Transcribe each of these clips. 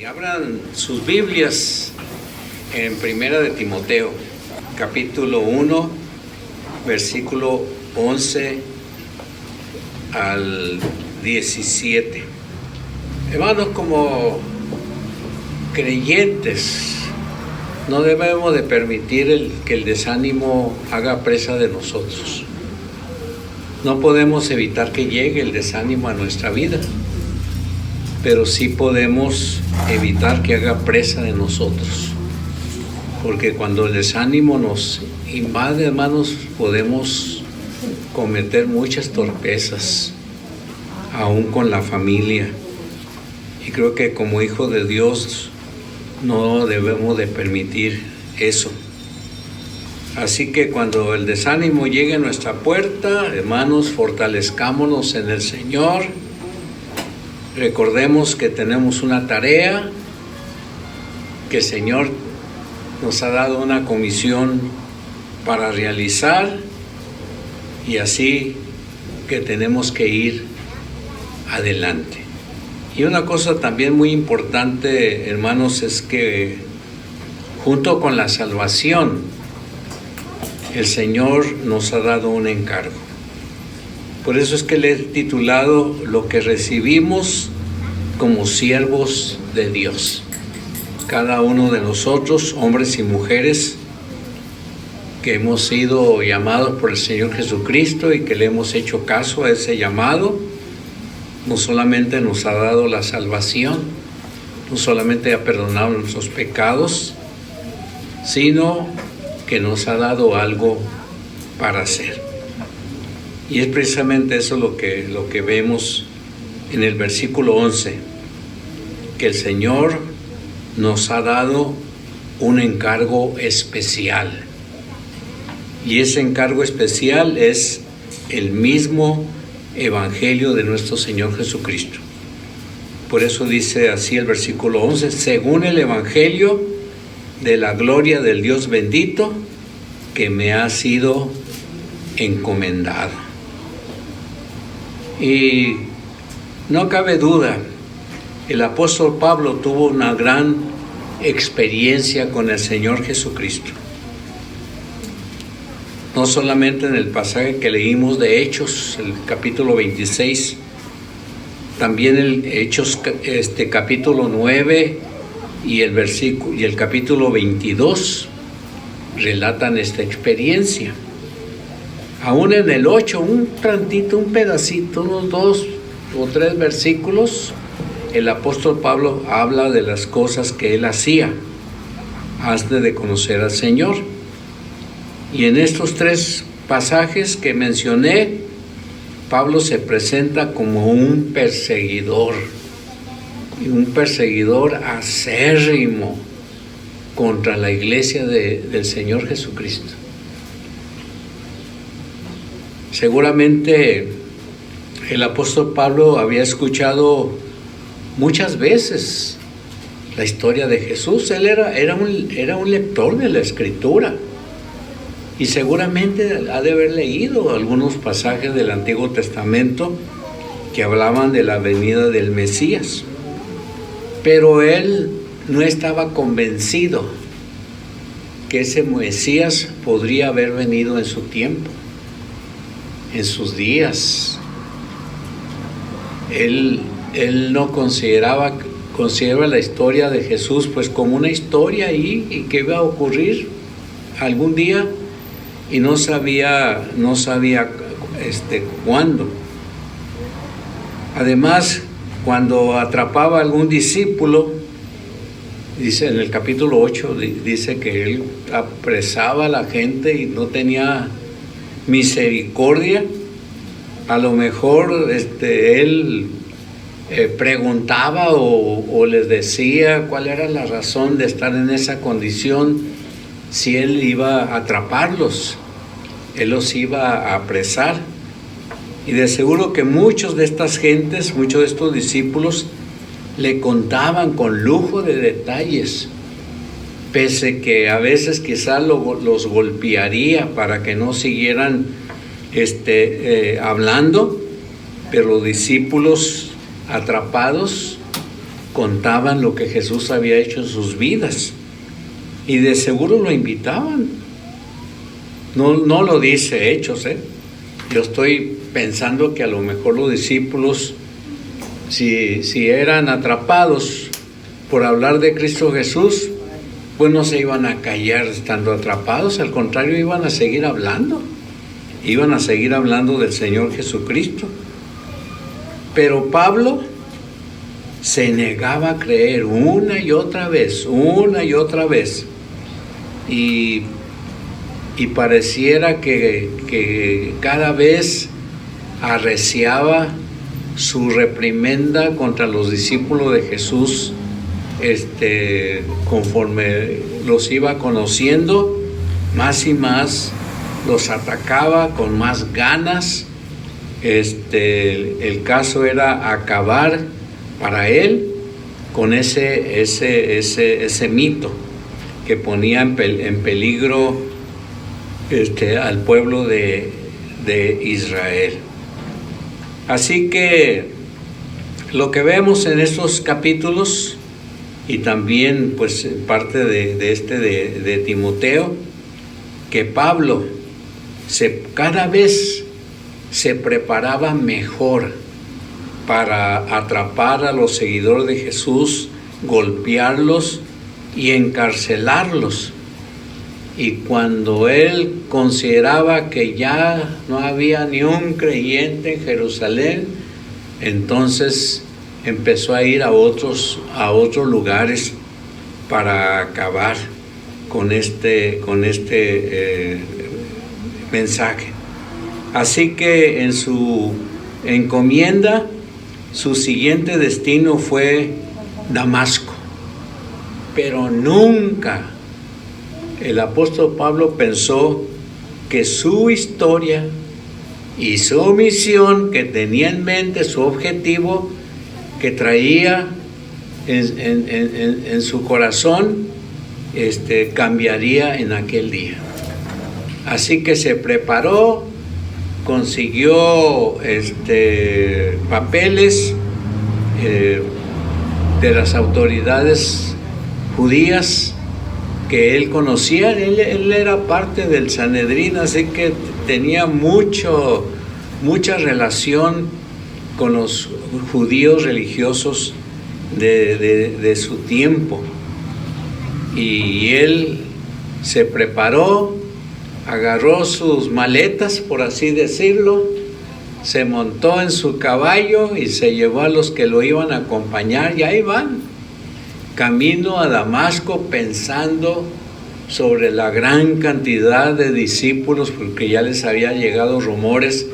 Abran sus Biblias en Primera de Timoteo, capítulo 1, versículo 11 al 17. Hermanos, como creyentes, no debemos de permitir que el desánimo haga presa de nosotros. No podemos evitar que llegue el desánimo a nuestra vida, pero sí podemos evitar que haga presa de nosotros. Porque cuando el desánimo nos invade, hermanos, podemos cometer muchas torpezas, aún con la familia. Y creo que como hijos de Dios no debemos de permitir eso. Así que cuando el desánimo llegue a nuestra puerta, hermanos, fortalezcámonos en el Señor. Recordemos que tenemos una tarea, que el Señor nos ha dado una comisión para realizar, y así que tenemos que ir adelante. Y una cosa también muy importante, hermanos, es que junto con la salvación, el Señor nos ha dado un encargo. Por eso es que le he titulado Lo que recibimos como siervos de Dios. Cada uno de nosotros, hombres y mujeres, que hemos sido llamados por el Señor Jesucristo y que le hemos hecho caso a ese llamado, no solamente nos ha dado la salvación, no solamente ha perdonado nuestros pecados, sino que nos ha dado algo para hacer. Y es precisamente eso lo que vemos en el versículo 11, que el Señor nos ha dado un encargo especial. Y ese encargo especial es el mismo Evangelio de nuestro Señor Jesucristo. Por eso dice así el versículo 11, según el Evangelio de la gloria del Dios bendito, que me ha sido encomendado. Y no cabe duda, el apóstol Pablo tuvo una gran experiencia con el Señor Jesucristo. No solamente en el pasaje que leímos de Hechos, el capítulo 26, también el Hechos capítulo 9 y el capítulo 22 relatan esta experiencia. Aún en el 8, un pedacito, unos 2 o 3 versículos, el apóstol Pablo habla de las cosas que él hacía antes de conocer al Señor. Y en estos 3 pasajes que mencioné, Pablo se presenta como un perseguidor acérrimo contra la iglesia del Señor Jesucristo. Seguramente el apóstol Pablo había escuchado muchas veces la historia de Jesús. Él era un lector de la Escritura y seguramente ha de haber leído algunos pasajes del Antiguo Testamento que hablaban de la venida del Mesías. Pero él no estaba convencido que ese Mesías podría haber venido en su tiempo, en sus días. Él no consideraba la historia de Jesús pues como una historia ahí y que iba a ocurrir algún día, y no sabía cuándo. Además, cuando atrapaba a algún discípulo, dice en el capítulo 8, dice que él apresaba a la gente y no tenía misericordia. A lo mejor él preguntaba o les decía cuál era la razón de estar en esa condición. Si él iba a atraparlos, él los iba a apresar. Y de seguro que muchos de estas gentes, muchos de estos discípulos, le contaban con lujo de detalles, pese que a veces quizás los golpearía para que no siguieran hablando, pero los discípulos atrapados contaban lo que Jesús había hecho en sus vidas y de seguro lo invitaban. No lo dice Hechos, Yo estoy pensando que a lo mejor los discípulos, si eran atrapados por hablar de Cristo Jesús, pues no se iban a callar estando atrapados, al contrario, iban a seguir hablando del Señor Jesucristo. Pero Pablo se negaba a creer una y otra vez, y pareciera que cada vez arreciaba su reprimenda contra los discípulos de Jesús, conforme los iba conociendo, más y más los atacaba con más ganas. El caso era acabar para él con ese mito que ponía en peligro al pueblo de Israel. Así que lo que vemos en estos capítulos, y también pues parte de Timoteo, que Pablo cada vez se preparaba mejor para atrapar a los seguidores de Jesús, golpearlos y encarcelarlos. Y cuando él consideraba que ya no había ni un creyente en Jerusalén, entonces empezó a ir a otros lugares para acabar con este mensaje. Así que en su encomienda, su siguiente destino fue Damasco. Pero nunca el apóstol Pablo pensó que su historia y su misión que tenía en mente, su objetivo que traía en su corazón, cambiaría en aquel día. Así que se preparó, consiguió papeles de las autoridades judías que él conocía. Él era parte del Sanedrín, así que tenía mucha relación con los judíos religiosos de su tiempo. Y él se preparó, agarró sus maletas, por así decirlo, se montó en su caballo y se llevó a los que lo iban a acompañar, y ahí van, camino a Damasco, pensando sobre la gran cantidad de discípulos, porque ya les había llegado rumores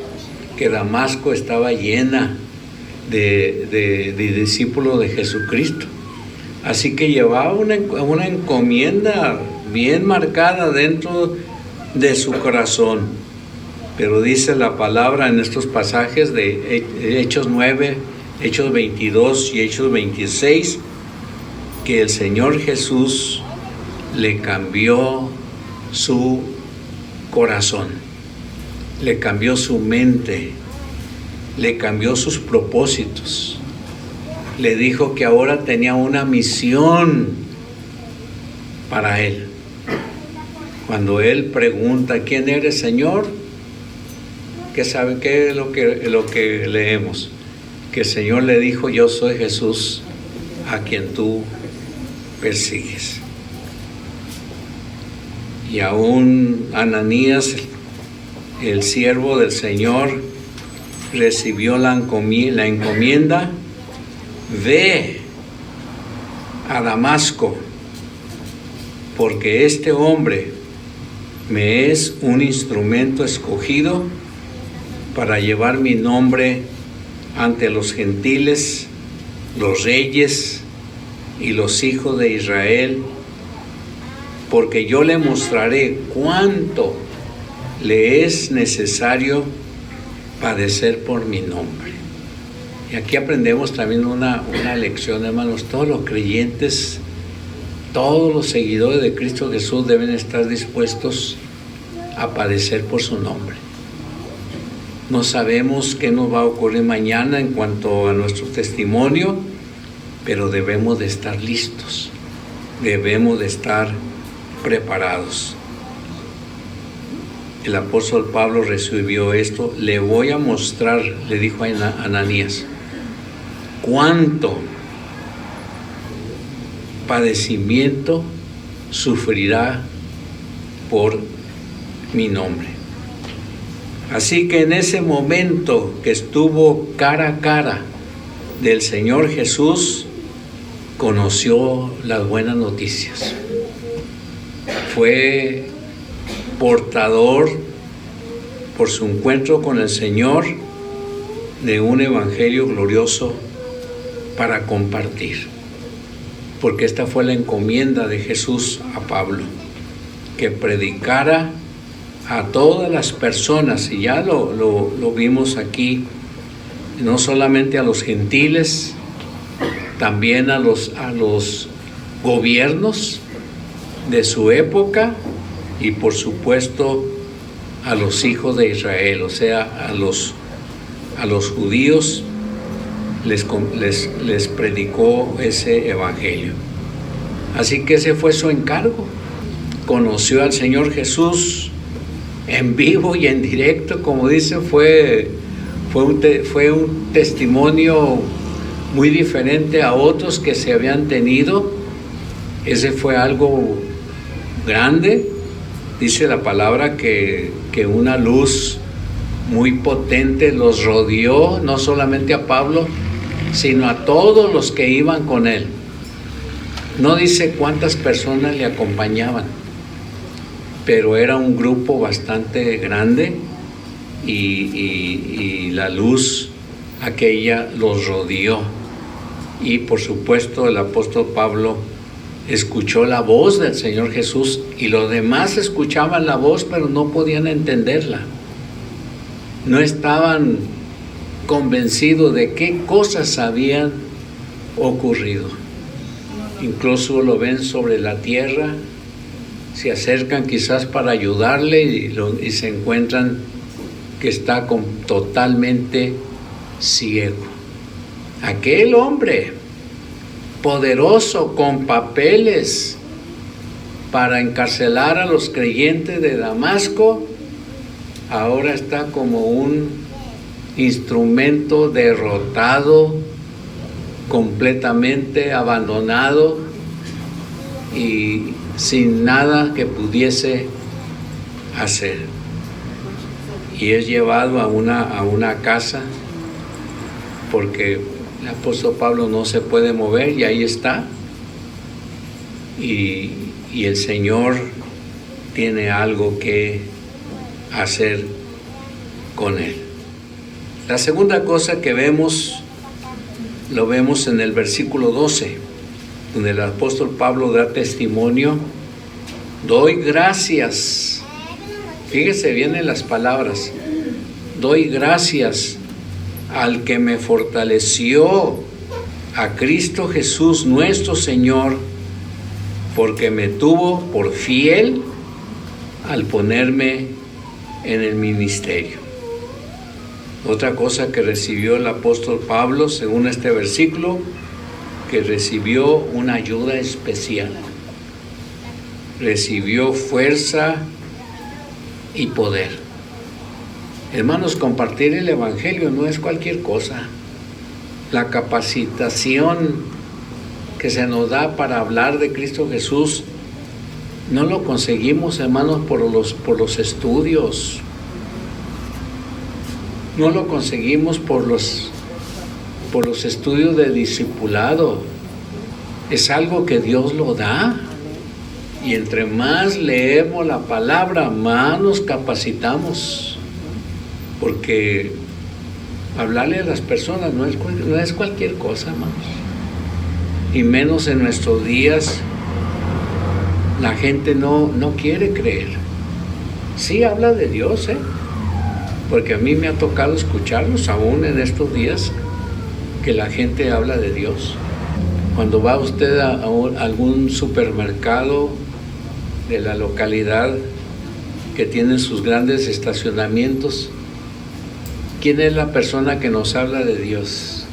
que Damasco estaba llena de discípulos de Jesucristo. Así que llevaba una encomienda bien marcada dentro de su corazón. Pero dice la palabra en estos pasajes de Hechos 9, Hechos 22 y Hechos 26, que el Señor Jesús le cambió su corazón, le cambió su mente, le cambió sus propósitos. Le dijo que ahora tenía una misión para él. Cuando él pregunta, ¿quién eres, Señor?, ¿qué sabe? ¿Qué es lo que leemos? Que el Señor le dijo, yo soy Jesús a quien tú persigues. Y aún Ananías, el siervo del Señor, recibió la encomienda: ve a Damasco, porque este hombre me es un instrumento escogido para llevar mi nombre ante los gentiles, los reyes y los hijos de Israel, porque yo le mostraré cuánto le es necesario padecer por mi nombre. Y aquí aprendemos también una lección, hermanos. Todos los creyentes, todos los seguidores de Cristo Jesús deben estar dispuestos a padecer por su nombre. No sabemos qué nos va a ocurrir mañana en cuanto a nuestro testimonio, pero debemos de estar listos, debemos de estar preparados. El apóstol Pablo recibió esto. Le voy a mostrar, le dijo a Ananías, cuánto padecimiento sufrirá por mi nombre. Así que en ese momento que estuvo cara a cara del Señor Jesús, conoció las buenas noticias. Fue portador, por su encuentro con el Señor, de un evangelio glorioso para compartir. Porque esta fue la encomienda de Jesús a Pablo, que predicara a todas las personas, y ya lo vimos aquí, no solamente a los gentiles, también a los gobiernos de su época, y por supuesto a los hijos de Israel, o sea, a los judíos les predicó ese evangelio. Así que ese fue su encargo. Conoció al Señor Jesús en vivo y en directo, como dice, fue un testimonio muy diferente a otros que se habían tenido. Ese fue algo grande. Dice la palabra que una luz muy potente los rodeó, no solamente a Pablo, sino a todos los que iban con él. No dice cuántas personas le acompañaban, pero era un grupo bastante grande y la luz aquella los rodeó. Y por supuesto el apóstol Pablo escuchó la voz del Señor Jesús, y los demás escuchaban la voz, pero no podían entenderla. No estaban convencidos de qué cosas habían ocurrido. Incluso lo ven sobre la tierra, se acercan quizás para ayudarle y se encuentran que está totalmente ciego. Aquel hombre poderoso con papeles para encarcelar a los creyentes de Damasco, ahora está como un instrumento derrotado, completamente abandonado y sin nada que pudiese hacer. Y es llevado a una casa, porque el apóstol Pablo no se puede mover, y ahí está. Y el Señor tiene algo que hacer con él. La segunda cosa que vemos, lo vemos en el versículo 12, donde el apóstol Pablo da testimonio. Doy gracias. Fíjese bien en las palabras. Doy gracias al que me fortaleció, a Cristo Jesús nuestro Señor, porque me tuvo por fiel al ponerme en el ministerio. Otra cosa que recibió el apóstol Pablo, según este versículo, que recibió una ayuda especial. Recibió fuerza y poder. Hermanos, compartir el evangelio no es cualquier cosa. La capacitación que se nos da para hablar de Cristo Jesús no lo conseguimos, hermanos, por los estudios. No lo conseguimos por los estudios de discipulado. Es algo que Dios lo da. Y entre más leemos la palabra, más nos capacitamos. Porque hablarle a las personas no es cualquier cosa, hermanos. Y menos en nuestros días, la gente no quiere creer. Sí habla de Dios, porque a mí me ha tocado escucharlos aún en estos días, que la gente habla de Dios. Cuando va usted a algún supermercado de la localidad que tiene sus grandes estacionamientos, ¿quién es la persona que nos habla de Dios?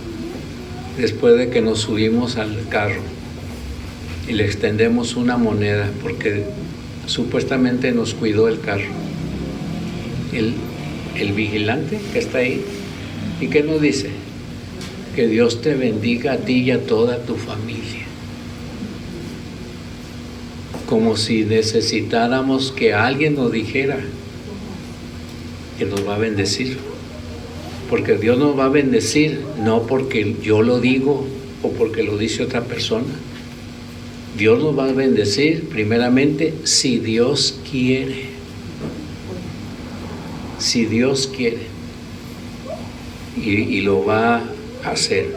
después de que nos subimos al carro y le extendemos una moneda porque supuestamente nos cuidó el carro. El vigilante que está ahí, ¿y qué nos dice? Que Dios te bendiga a ti y a toda tu familia. Como si necesitáramos que alguien nos dijera que nos va a bendecir. Porque Dios nos va a bendecir, no porque yo lo digo o porque lo dice otra persona. Dios nos va a bendecir primeramente si Dios quiere. Si Dios quiere. Y lo va a hacer.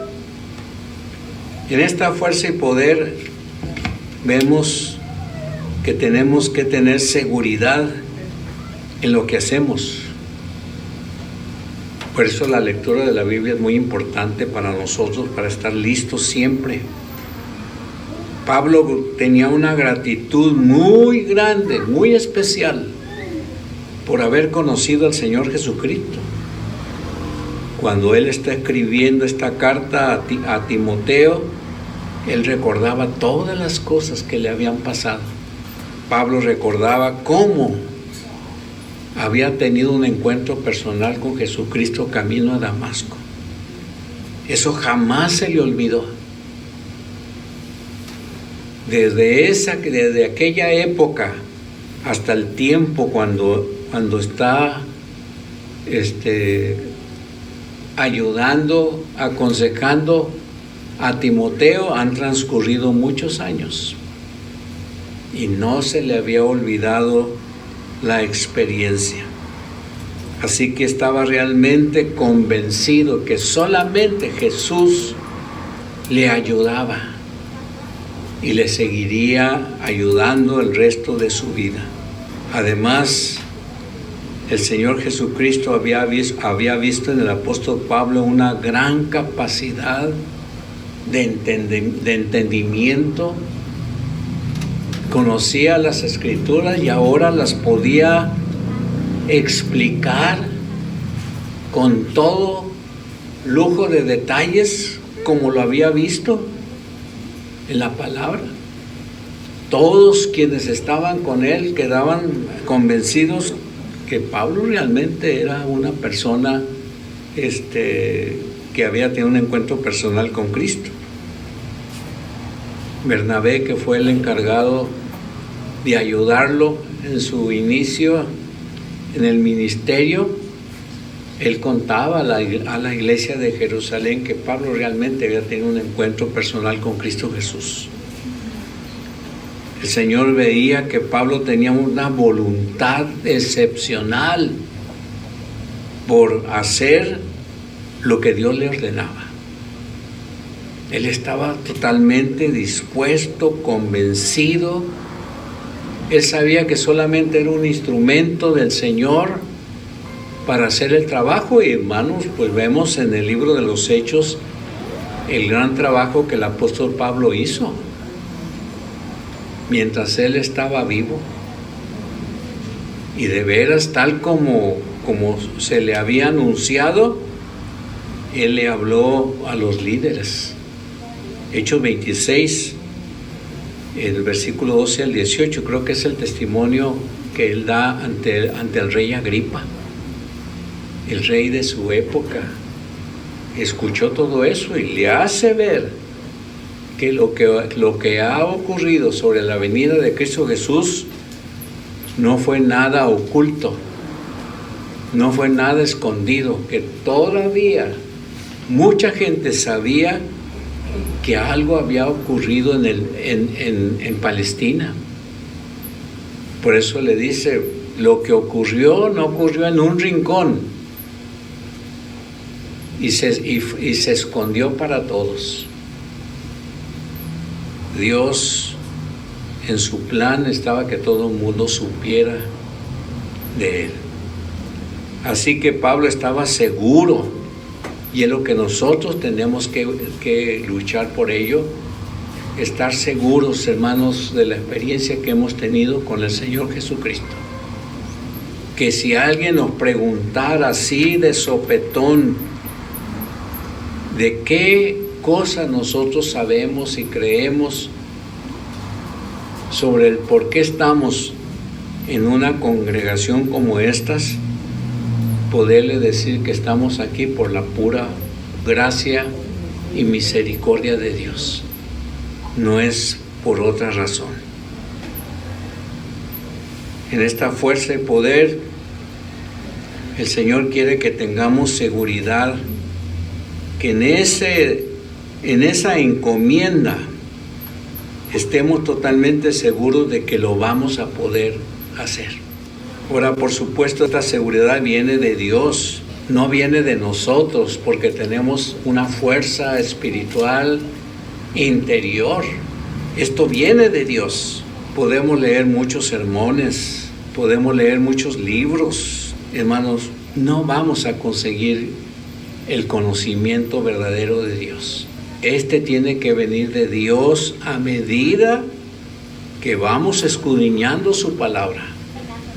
En esta fuerza y poder vemos que tenemos que tener seguridad en lo que hacemos. Por eso la lectura de la Biblia es muy importante para nosotros, para estar listos siempre. Pablo tenía una gratitud muy grande, muy especial, por haber conocido al Señor Jesucristo. Cuando él está escribiendo esta carta a Timoteo, él recordaba todas las cosas que le habían pasado. Pablo recordaba cómo había tenido un encuentro personal con Jesucristo camino a Damasco. Eso jamás se le olvidó. Desde aquella época hasta el tiempo cuando está ayudando, aconsejando a Timoteo, han transcurrido muchos años y no se le había olvidado la experiencia. Así que estaba realmente convencido que solamente Jesús le ayudaba y le seguiría ayudando el resto de su vida. Además, el Señor Jesucristo había visto en el apóstol Pablo una gran capacidad de entendimiento. Conocía las Escrituras y ahora las podía explicar con todo lujo de detalles como lo había visto en la palabra. Todos quienes estaban con él quedaban convencidos que Pablo realmente era una persona que había tenido un encuentro personal con Cristo. Bernabé, que fue el encargado de ayudarlo en su inicio en el ministerio, él contaba a la iglesia de Jerusalén que Pablo realmente había tenido un encuentro personal con Cristo Jesús. El Señor veía que Pablo tenía una voluntad excepcional por hacer lo que Dios le ordenaba. Él estaba totalmente dispuesto, convencido. Él sabía que solamente era un instrumento del Señor para hacer el trabajo. Y hermanos, pues vemos en el libro de los Hechos el gran trabajo que el apóstol Pablo hizo mientras él estaba vivo. Y de veras, tal como se le había anunciado, él le habló a los líderes. Hechos 26, el versículo 12 al 18, creo que es el testimonio que él da ante el rey Agripa, el rey de su época. Escuchó todo eso y le hace ver que lo que ha ocurrido sobre la venida de Cristo Jesús no fue nada oculto, no fue nada escondido, que todavía mucha gente sabía que algo había ocurrido en Palestina. Por eso le dice, lo que ocurrió no ocurrió en un rincón y se escondió para todos. Dios en su plan estaba que todo el mundo supiera de él. Así que Pablo estaba seguro, y es lo que nosotros tenemos que luchar por ello, estar seguros, hermanos, de la experiencia que hemos tenido con el Señor Jesucristo. Que si alguien nos preguntara así de sopetón, ¿de qué cosa nosotros sabemos y creemos sobre el por qué estamos en una congregación como estas, poderle decir que estamos aquí por la pura gracia y misericordia de Dios. No es por otra razón. En esta fuerza y poder, el Señor quiere que tengamos seguridad, que en esa encomienda estemos totalmente seguros de que lo vamos a poder hacer. Ahora, por supuesto, esta seguridad viene de Dios, no viene de nosotros, porque tenemos una fuerza espiritual interior. Esto viene de Dios. Podemos leer muchos sermones, podemos leer muchos libros. Hermanos, no vamos a conseguir el conocimiento verdadero de Dios. Este tiene que venir de Dios a medida que vamos escudriñando su palabra.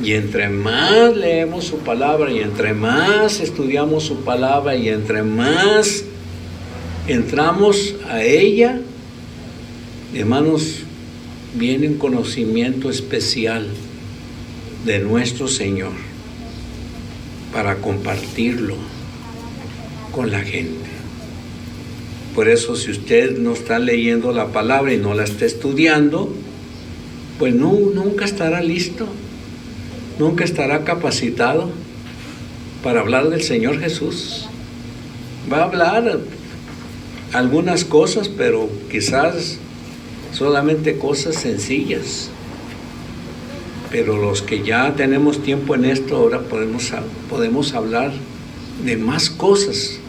Y entre más leemos su palabra, y entre más estudiamos su palabra, y entre más entramos a ella, hermanos, viene un conocimiento especial de nuestro Señor para compartirlo con la gente. Por eso, si usted no está leyendo la palabra y no la está estudiando, pues nunca estará listo, nunca estará capacitado para hablar del Señor Jesús. Va a hablar algunas cosas, pero quizás solamente cosas sencillas. Pero los que ya tenemos tiempo en esto, ahora podemos hablar de más cosas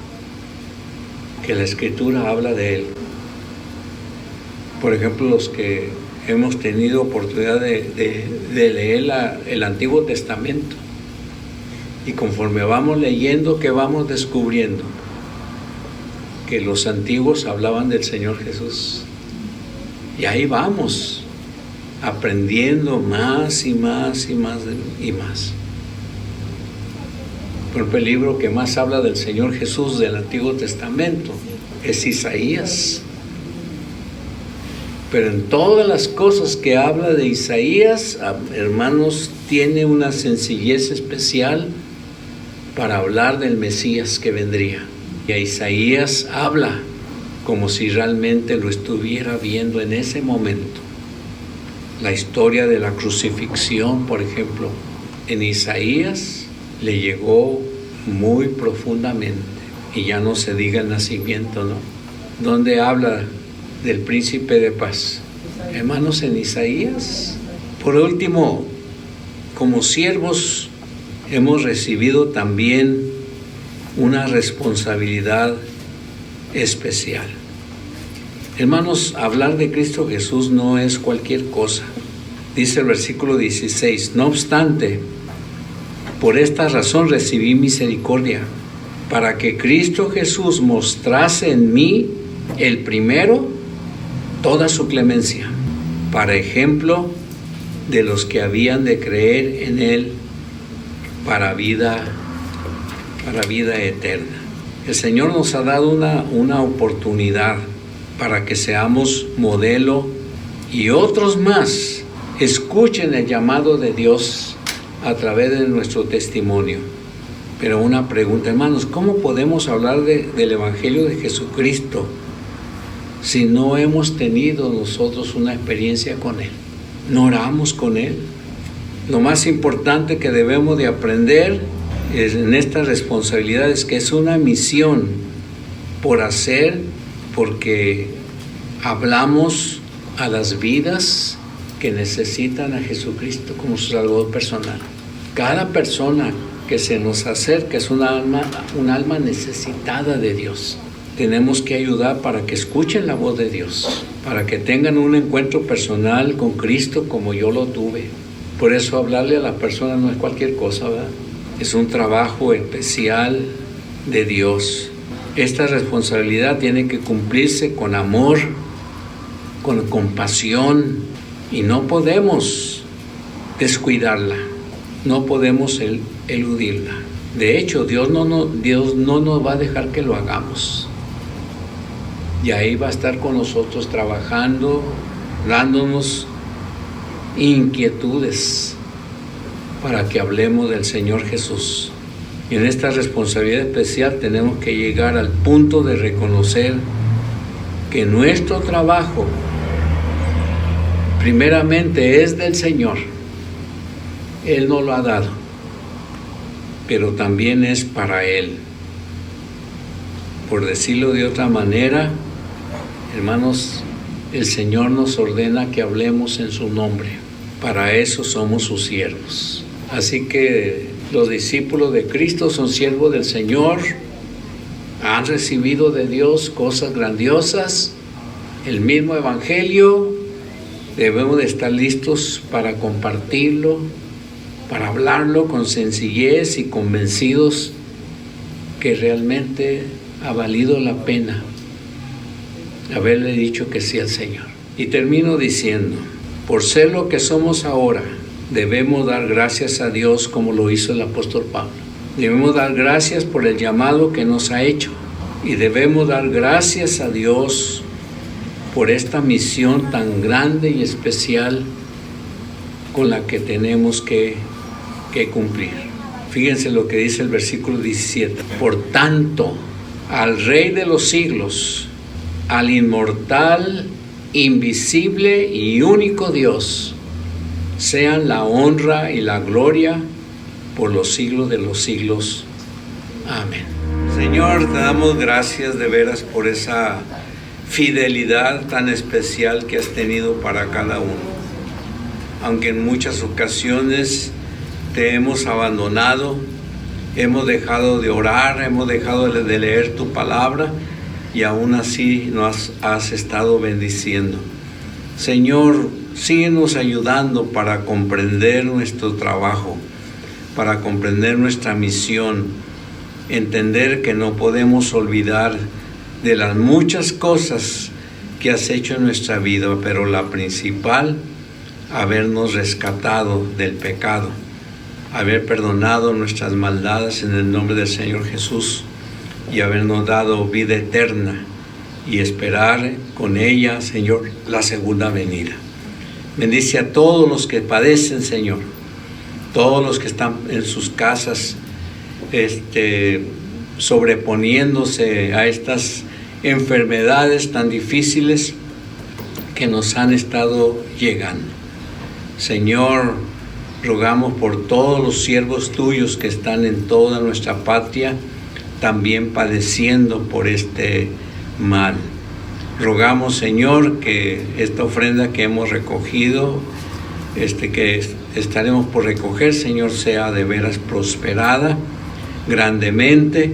que la Escritura habla de Él. Por ejemplo, los que hemos tenido oportunidad de leer el Antiguo Testamento, y conforme vamos leyendo, que vamos descubriendo que los antiguos hablaban del Señor Jesús, y ahí vamos aprendiendo más y más y más y más. Por ejemplo, el libro que más habla del Señor Jesús del Antiguo Testamento es Isaías. Pero en todas las cosas que habla de Isaías, hermanos, tiene una sencillez especial para hablar del Mesías que vendría. Y a Isaías habla como si realmente lo estuviera viendo en ese momento. La historia de la crucifixión, por ejemplo, en Isaías le llegó muy profundamente. Y ya no se diga el nacimiento, ¿no? Donde habla del príncipe de paz. Hermanos, en Isaías. Por último, como siervos hemos recibido también una responsabilidad especial. Hermanos, hablar de Cristo Jesús no es cualquier cosa. Dice el versículo 16, no obstante, por esta razón recibí misericordia, para que Cristo Jesús mostrase en mí, el primero, toda su clemencia, para ejemplo de los que habían de creer en Él para vida eterna. El Señor nos ha dado una oportunidad para que seamos modelo y otros más escuchen el llamado de Dios a través de nuestro testimonio. Pero una pregunta, hermanos, ¿cómo podemos hablar del Evangelio de Jesucristo si no hemos tenido nosotros una experiencia con Él? ¿No oramos con Él? Lo más importante que debemos de aprender en estas responsabilidades, que es una misión por hacer, porque hablamos a las vidas que necesitan a Jesucristo como su Salvador personal. Cada persona que se nos acerca es un alma necesitada de Dios. Tenemos que ayudar para que escuchen la voz de Dios, para que tengan un encuentro personal con Cristo como yo lo tuve. Por eso hablarle a la persona no es cualquier cosa, ¿verdad? Es un trabajo especial de Dios. Esta responsabilidad tiene que cumplirse con amor, con compasión, y no podemos descuidarla, no podemos eludirla. De hecho, Dios no nos va a dejar que lo hagamos. Y ahí va a estar con nosotros trabajando, dándonos inquietudes para que hablemos del Señor Jesús. Y en esta responsabilidad especial tenemos que llegar al punto de reconocer que nuestro trabajo primeramente es del Señor. Él nos lo ha dado, pero también es para Él. Por decirlo de otra manera, hermanos, el Señor nos ordena que hablemos en su nombre. Para eso somos sus siervos. Así que los discípulos de Cristo son siervos del Señor, han recibido de Dios cosas grandiosas, el mismo Evangelio. Debemos de estar listos para compartirlo, para hablarlo con sencillez y convencidos que realmente ha valido la pena haberle dicho que sí al Señor. Y termino diciendo, por ser lo que somos ahora, debemos dar gracias a Dios como lo hizo el apóstol Pablo. Debemos dar gracias por el llamado que nos ha hecho y debemos dar gracias a Dios por esta misión tan grande y especial con la que tenemos que cumplir. Fíjense lo que dice el versículo 17. Por tanto, al Rey de los siglos, al inmortal, invisible y único Dios, sean la honra y la gloria por los siglos de los siglos. Amén. Señor, te damos gracias de veras por esa fidelidad tan especial que has tenido para cada uno. Aunque en muchas ocasiones te hemos abandonado, hemos dejado de orar, hemos dejado de leer tu palabra y aún así nos has estado bendiciendo. Señor, síguenos ayudando para comprender nuestro trabajo, para comprender nuestra misión, entender que no podemos olvidar de las muchas cosas que has hecho en nuestra vida, pero la principal, habernos rescatado del pecado, haber perdonado nuestras maldades en el nombre del Señor Jesús y habernos dado vida eterna y esperar con ella, Señor, la segunda venida. Bendice a todos los que padecen, Señor, todos los que están en sus casas sobreponiéndose a estas enfermedades tan difíciles que nos han estado llegando. Señor, rogamos por todos los siervos tuyos que están en toda nuestra patria, también padeciendo por este mal. Rogamos, Señor, que esta ofrenda que hemos recogido, que estaremos por recoger, Señor, sea de veras prosperada grandemente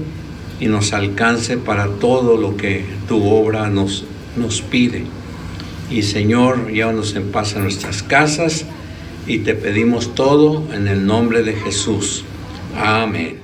y nos alcance para todo lo que tu obra nos pide. Y, Señor, llévanos en paz a nuestras casas y te pedimos todo en el nombre de Jesús. Amén.